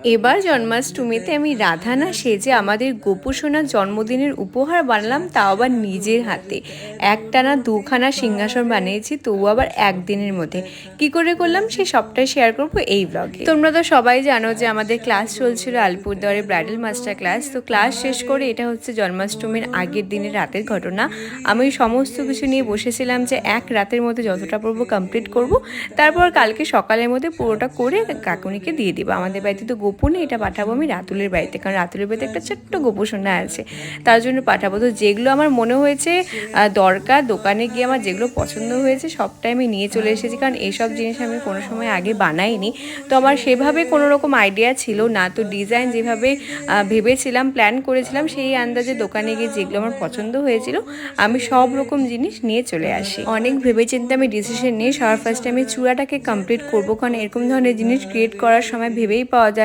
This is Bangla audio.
এবার জন্মাষ্টমীতে আমি রাধা না সেজে আমাদের গোপু সোনার জন্মদিনের উপহার বানালাম, তাও আবার নিজের হাতে। একটানা দুখানা সিংহাসন বানিয়েছি, তবু আবার একদিনের মধ্যে। কি করে করলাম সে সবটাই শেয়ার করবো এই ব্লগে। তোমরা তো সবাই জানো যে আমাদের ক্লাস চলছিল আলিপুরদুয়ারে ব্রাইডাল মাস্টার ক্লাস। তো ক্লাস শেষ করে এটা হচ্ছে জন্মাষ্টমীর আগের দিনের রাতের ঘটনা। আমি সমস্ত কিছু নিয়ে বসেছিলাম যে এক রাতের মধ্যে যতটা পর্ব কমপ্লিট করব, তারপর কালকে সকালের মধ্যে পুরোটা করে কাকুনিকে দিয়ে দিব। আমাদের বাড়িতে তো গোপনে এটা পাঠাবো আমি রাতুলের বাড়িতে, কারণ রাতুলের বাড়িতে একটা ছোট্ট গোপসোনা আছে, তার জন্য পাঠাবো। তো যেগুলো আমার মনে হয়েছে দরকার, দোকানে গিয়ে আমার যেগুলো পছন্দ হয়েছে সবটাই আমি নিয়ে চলে এসেছি, কারণ এইসব জিনিস আমি কোনো সময় আগে বানাইনি। তো আমার সেভাবে কোনো রকম আইডিয়া ছিল না, তো ডিজাইন যেভাবে ভেবেছিলাম, প্ল্যান করেছিলাম, সেই আন্দাজে দোকানে গিয়ে যেগুলো আমার পছন্দ হয়েছিল আমি সব রকম জিনিস নিয়ে চলে আসি। অনেক ভেবেচিন্তে আমি ডিসিশন নিয়ে সবার ফার্স্টে আমি চূড়াটাকে কমপ্লিট করবো, কারণ এরকম ধরনের জিনিস ক্রিয়েট করার সময় ভেবেই পাওয়া যায়